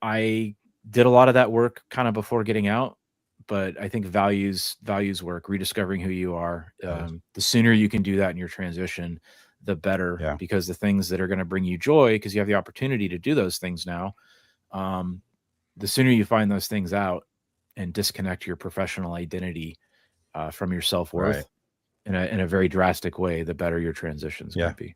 I did a lot of that work kind of before getting out. But I think values work, rediscovering who you are. The sooner you can do that in your transition, the better, because the things that are going to bring you joy, because you have the opportunity to do those things now. The sooner you find those things out and disconnect your professional identity from your self-worth in a very drastic way, the better your transitions will be.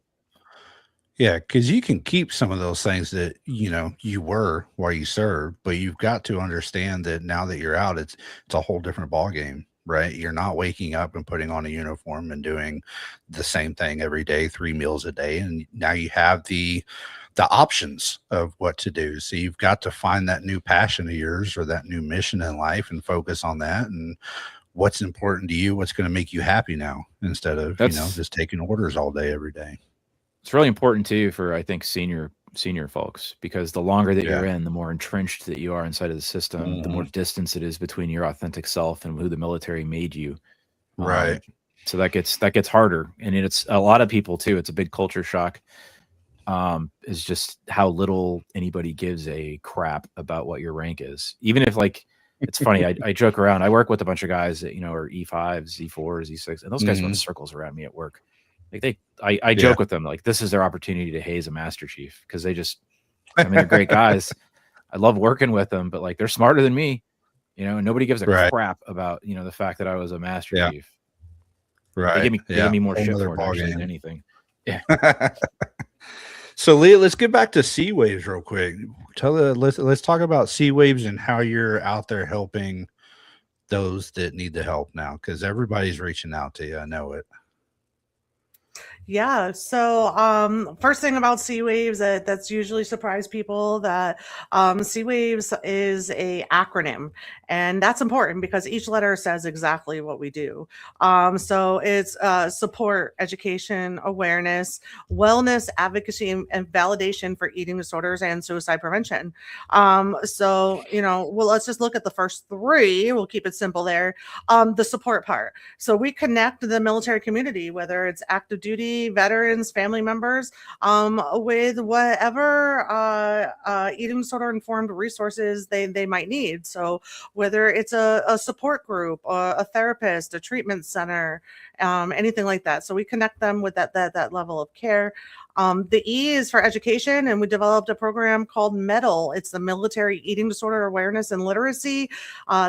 Yeah, because you can keep some of those things that you were while you served, but you've got to understand that now that you're out, it's a whole different ballgame, right? You're not waking up and putting on a uniform and doing the same thing every day, 3 meals a day, and now you have the options of what to do. So you've got to find that new passion of yours or that new mission in life and focus on that and what's important to you, what's going to make you happy now, instead of just taking orders all day every day. It's really important too for, I think, senior folks, because the longer that you're in, the more entrenched that you are inside of the system, the more distance it is between your authentic self and who the military made you. Right. So that gets harder. And it's a lot of people too. It's a big culture shock. is just how little anybody gives a crap about what your rank is. Even if, like, it's funny, I joke around. I work with a bunch of guys that, are E5s, E4s, E6, and those guys run circles around me at work. Like I joke with them, like, this is their opportunity to haze a master chief, because they're great guys. I love working with them, but like, they're smarter than me, and nobody gives a crap about, the fact that I was a master chief. Right. They give me more shit for it, actually, than anything. Yeah. So Leah, let's get back to SeaWaves real quick. Let's talk about SeaWaves and how you're out there helping those that need the help now, because everybody's reaching out to you. I know it. Yeah. So, first thing about SeaWaves that's usually surprised people, that SeaWaves is a acronym, and that's important because each letter says exactly what we do. So it's support, education, awareness, wellness, advocacy, and validation for eating disorders and suicide prevention. So well, let's just look at the first three. We'll keep it simple there. The support part. So we connect the military community, whether it's active duty, veterans, family members, with whatever eating disorder informed resources they might need. So whether it's a support group, a therapist, a treatment center, anything like that. So we connect them with that level of care. The E is for education, and we developed a program called MEDAL. It's the Military Eating Disorder Awareness and Literacy.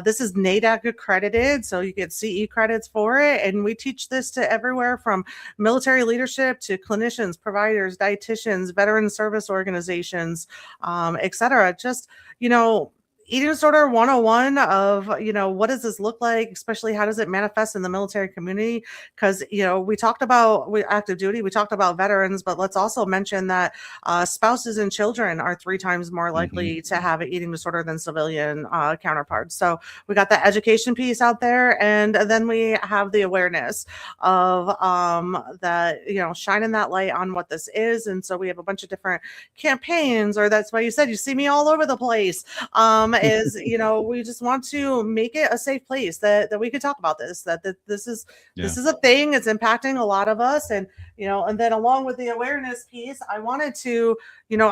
This is NADAC accredited, so you get CE credits for it. And we teach this to everywhere from military leadership to clinicians, providers, dietitians, veteran service organizations, et cetera. Just, eating disorder 101 of, what does this look like, especially how does it manifest in the military community? Because, we talked about active duty, we talked about veterans, but let's also mention that spouses and children are 3 times more likely to have an eating disorder than civilian counterparts. So we got the education piece out there, and then we have the awareness of that, shining that light on what this is. And so we have a bunch of different campaigns, or that's why you said you see me all over the place. Is we just want to make it a safe place that we could talk about this, that this is a thing, it's impacting a lot of us. And and then along with the awareness piece, I wanted to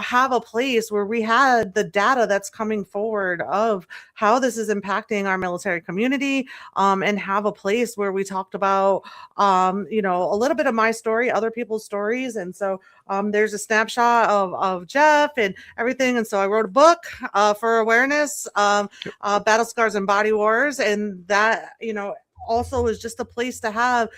have a place where we had the data that's coming forward of how this is impacting our military community, and have a place where we talked about a little bit of my story, other people's stories. And so there's a snapshot of Geoff and everything. And so I wrote a book for awareness, Battle Scars and Body Wars. And that, also is just a place to have,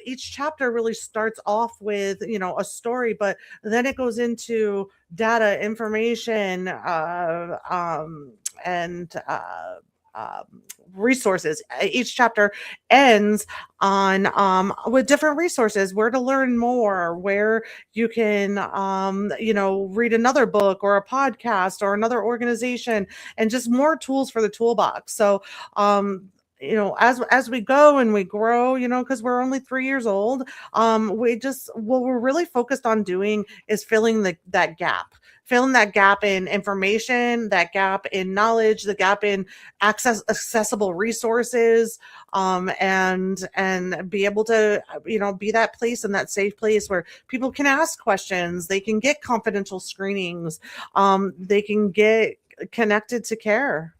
each chapter really starts off with, a story, but then it goes into data, information, and resources. Each chapter ends on with different resources, where to learn more, where you can read another book or a podcast or another organization, and just more tools for the toolbox. So as we go and we grow, because we're only 3 years old, what we're really focused on doing is filling that gap in information, that gap in knowledge, the gap in accessible resources, and be able to, be that place and that safe place where people can ask questions, they can get confidential screenings, they can get connected to care.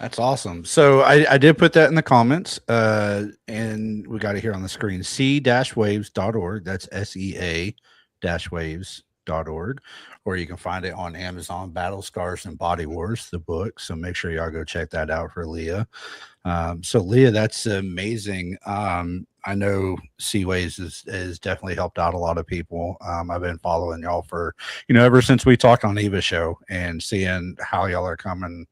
That's awesome. So I did put that in the comments, and we got it here on the screen, sea-waves.org. That's sea-waves.org, or you can find it on Amazon, Battle Scars and Body Wars, the book. So make sure y'all go check that out for Leah. So Leah, that's amazing. I know SeaWaves has definitely helped out a lot of people. I've been following y'all for, ever since we talked on Eva's show, and seeing how y'all are coming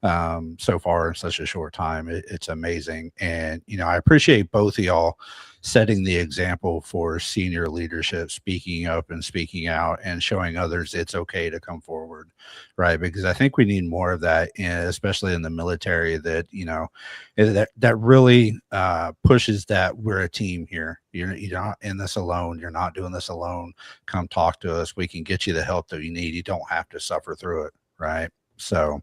so far in such a short time. It's amazing. And, I appreciate both of y'all setting the example for senior leadership, speaking up and speaking out and showing others it's okay to come forward, right? Because I think we need more of that, especially in the military, that, that really pushes that we're a team here. You're not in this alone. You're not doing this alone. Come talk to us. We can get you the help that you need. You don't have to suffer through it, right? So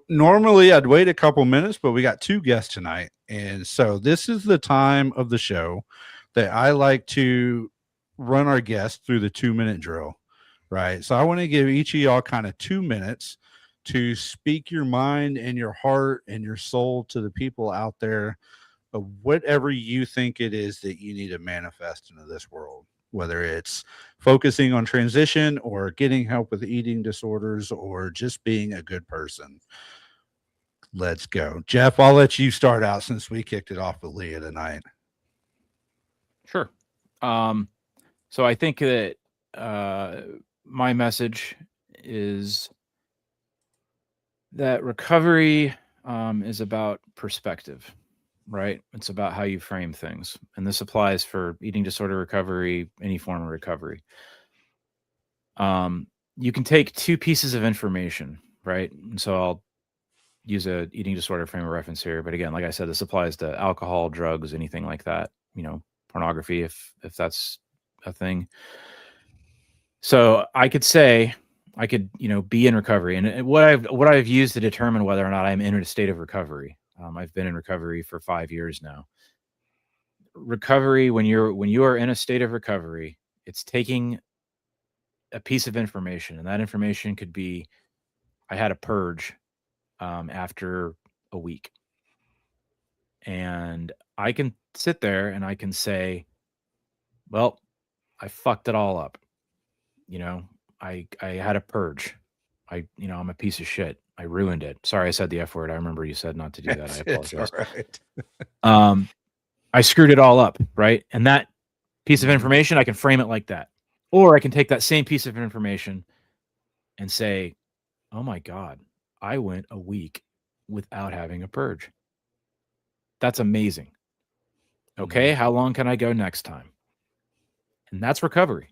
normally I'd wait a couple minutes, but we got 2 guests tonight. And so this is the time of the show that I like to run our guests through the 2-minute drill, right? So I want to give each of y'all kind of 2 minutes to speak your mind and your heart and your soul to the people out there of whatever you think it is that you need to manifest into this world, whether it's focusing on transition or getting help with eating disorders or just being a good person. Let's go. Geoff, I'll let you start out since we kicked it off with Leah tonight. Sure. So I think that my message is that recovery is about perspective, right? It's about how you frame things. And this applies for eating disorder recovery, any form of recovery. You can take two pieces of information, right? And so I'll use a eating disorder frame of reference here. But again, like I said, this applies to alcohol, drugs, anything like that, pornography, if that's a thing. So I could say, be in recovery, and what I've used to determine whether or not I'm in a state of recovery. I've been in recovery for 5 years now. Recovery, when you are in a state of recovery, it's taking a piece of information, and that information could be, I had a purge after a week, and I can sit there and I can say, well, I fucked it all up. I had a purge. I'm a piece of shit. I ruined it. Sorry, I said the F word. I remember you said not to do that. I apologize. It's all right. I screwed it all up, right? And that piece of information, I can frame it like that. Or I can take that same piece of information and say, oh my God, I went a week without having a purge. That's amazing. Okay, how long can I go next time? And that's recovery.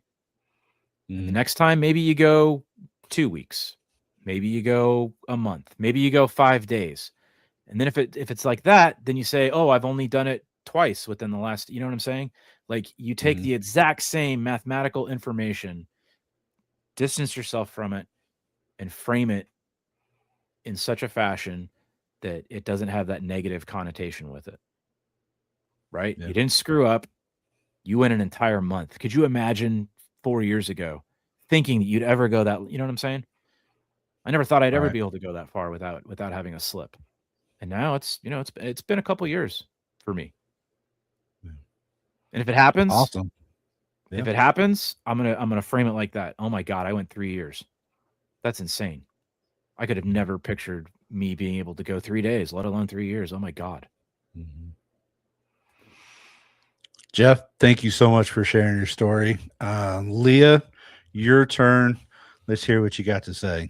And the next time, maybe you go 2 weeks, maybe you go a month, maybe you go 5 days. And then if it's like that, then you say, oh, I've only done it twice within the last, you know what I'm saying? Like you take the exact same mathematical information, distance yourself from it, and frame it in such a fashion that it doesn't have that negative connotation with it. Right? Yeah. You didn't screw up. You went an entire month. Could you imagine 4 years ago thinking that you'd ever go that, you know what I'm saying? I never thought I'd ever be able to go that far without having a slip. And now it's been a couple years for me. Yeah. And if it happens, awesome. Yeah. If it happens, I'm going to frame it like that. Oh my God, I went 3 years. That's insane. I could have never pictured me being able to go 3 days, let alone 3 years. Oh my God. Geoff, thank you so much for sharing your story. Leah, your turn. Let's hear what you got to say.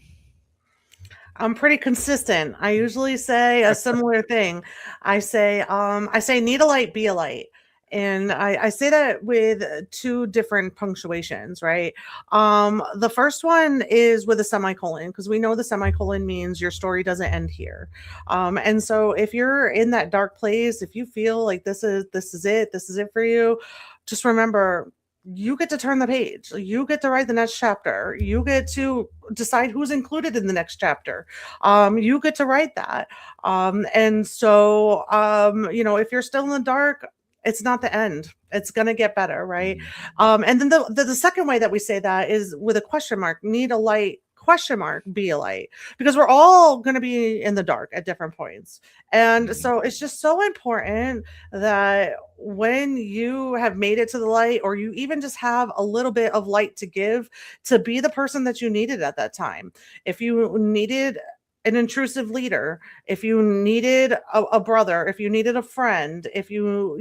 I'm pretty consistent. I usually say a similar thing. I say need a light, be a light. And I say that with two different punctuations, right? The first one is with a semicolon, because we know the semicolon means your story doesn't end here. And so if you're in that dark place, if you feel like this is it for you, just remember, you get to turn the page. You get to write the next chapter. You get to decide who's included in the next chapter. You get to write that. And so, if you're still in the dark, it's not the end. It's going to get better, right? And then the second way that we say that is with a question mark. Need a light, question mark, be a light, because we're all going to be in the dark at different points. And so it's just so important that when you have made it to the light, or you even just have a little bit of light to give, to be the person that you needed at that time. If you needed an intrusive leader, if you needed a brother, if you needed a friend, if you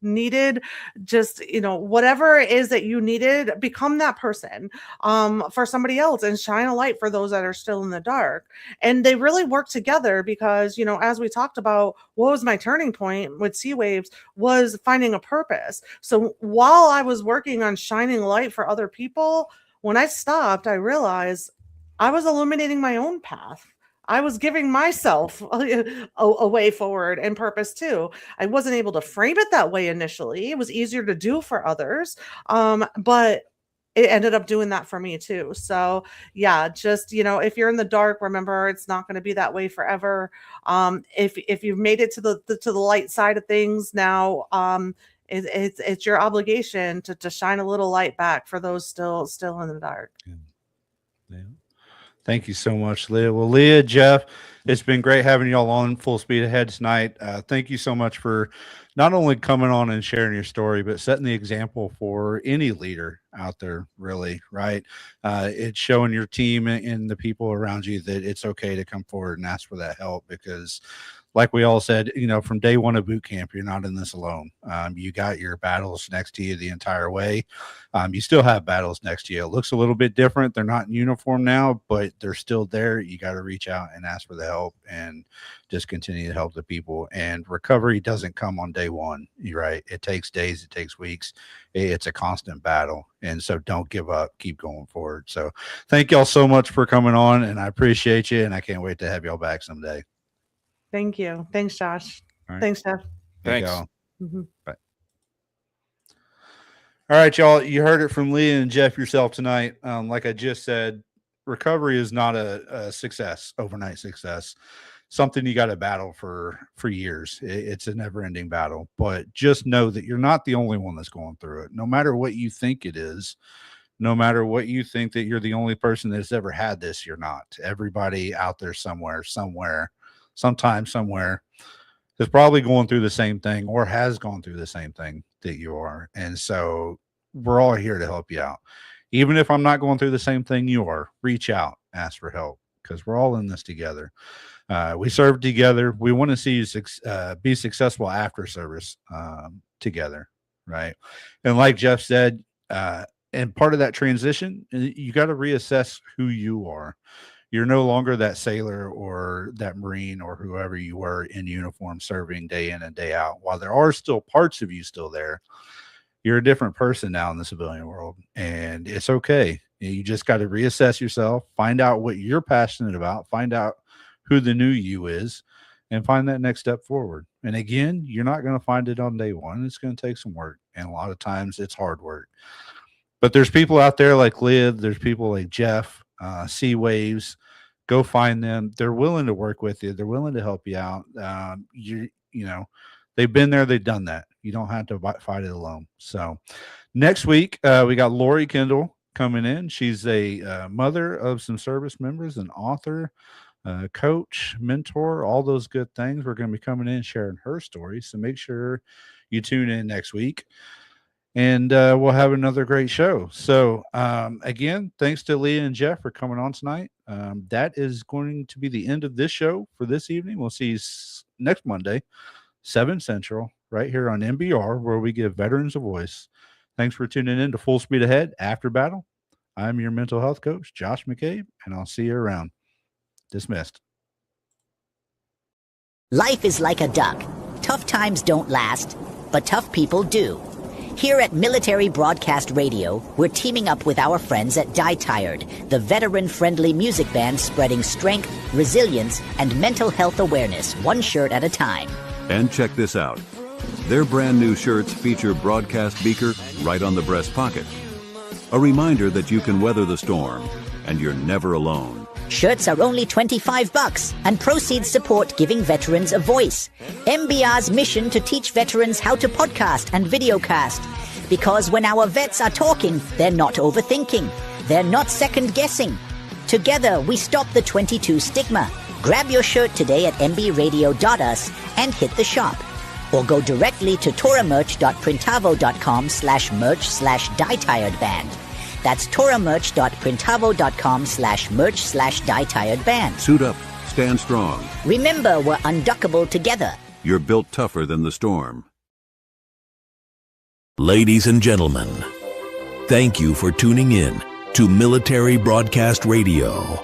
needed just whatever it is that you needed, become that person for somebody else and shine a light for those that are still in the dark. And they really work together, because as we talked about, what was my turning point with SeaWaves was finding a purpose. So while I was working on shining light for other people, when I stopped, I realized I was illuminating my own path. I was giving myself a way forward and purpose too. I wasn't able to frame it that way initially. It was easier to do for others. But it ended up doing that for me too. So yeah, just, if you're in the dark, remember, it's not going to be that way forever. If you've made it to the light side of things now, it's your obligation to shine a little light back for those still in the dark. Yeah. Thank you so much, Leah. Well, Leah, Geoff, it's been great having y'all on Full Speed Ahead tonight. Thank you so much for not only coming on and sharing your story, but setting the example for any leader out there, really, right? It's showing your team and the people around you that it's okay to come forward and ask for that help, because like we all said, from day one of boot camp, you're not in this alone. You got your battles next to you the entire way. You still have battles next to you. It looks a little bit different. They're not in uniform now, but they're still there. You got to reach out and ask for the help and just continue to help the people. And recovery doesn't come on day one. You're right. It takes days. It takes weeks. It's a constant battle. And so don't give up. Keep going forward. So thank y'all so much for coming on, and I appreciate you. And I can't wait to have y'all back someday. Thank you. Thanks, Josh. Right. Thanks, Geoff. Thanks. Mm-hmm. Bye. All right, y'all. You heard it from Leah and Geoff yourself tonight. Like I just said, recovery is not a success, overnight success. Something you got to battle for years. It's a never-ending battle. But just know that you're not the only one that's going through it. No matter what you think it is, no matter what you think that you're the only person that's ever had this, you're not. Everybody out there somewhere, sometime, somewhere, is probably going through the same thing or has gone through the same thing that you are. And so we're all here to help you out. Even if I'm not going through the same thing you are, reach out, ask for help, because we're all in this together. We serve together. We want to see you be successful after service together, right? And like Geoff said, and part of that transition, you got to reassess who you are. You're no longer that sailor or that Marine or whoever you were in uniform serving day in and day out. While there are still parts of you still there, you're a different person now in the civilian world, and it's okay. You just got to reassess yourself, find out what you're passionate about, find out who the new you is, and find that next step forward. And again, you're not going to find it on day one. It's going to take some work, and a lot of times it's hard work. But there's people out there like Leah, there's people like Geoff, SeaWaves. Go find them. They're willing to work with you. They're willing to help you out. They've been there. They've done that. You don't have to fight it alone. So next week, we got Lori Kendall coming in. She's a mother of some service members, an author, coach, mentor, all those good things. We're going to be coming in sharing her story. So make sure you tune in next week. And we'll have another great show. So, again, thanks to Leah and Geoff for coming on tonight. That is going to be the end of this show for this evening. We'll see you next Monday, 7 Central, right here on MBR, where we give veterans a voice. Thanks for tuning in to Full Speed Ahead After Battle. I'm your mental health coach, Josh McCabe, and I'll see you around. Dismissed. Life is like a duck. Tough times don't last, but tough people do. Here at Military Broadcast Radio, we're teaming up with our friends at Die Tired, the veteran-friendly music band spreading strength, resilience, and mental health awareness one shirt at a time. And check this out. Their brand new shirts feature broadcast beaker right on the breast pocket. A reminder that you can weather the storm, and you're never alone. Shirts are only $25, and proceeds support giving veterans a voice. MBR's mission to teach veterans how to podcast and videocast. Because when our vets are talking, they're not overthinking. They're not second-guessing. Together, we stop the 22 stigma. Grab your shirt today at mbradio.us and hit the shop. Or go directly to toramerch.printavo.com/merch/dietiredband. That's toramerch.printavo.com/merch/dietiredband. Suit up, stand strong. Remember, we're unduckable together. You're built tougher than the storm. Ladies and gentlemen, thank you for tuning in to Military Broadcast Radio.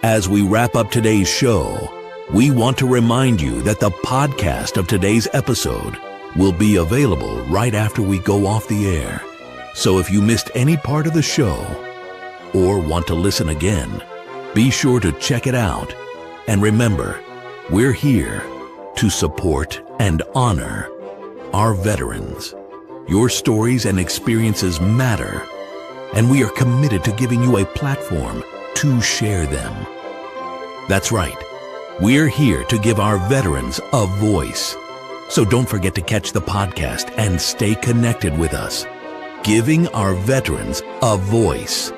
As we wrap up today's show, we want to remind you that the podcast of today's episode will be available right after we go off the air. So if you missed any part of the show or want to listen again, be sure to check it out. And remember, we're here to support and honor our veterans. Your stories and experiences matter, and we are committed to giving you a platform to share them. That's right. We're here to give our veterans a voice. So don't forget to catch the podcast and stay connected with us, giving our veterans a voice.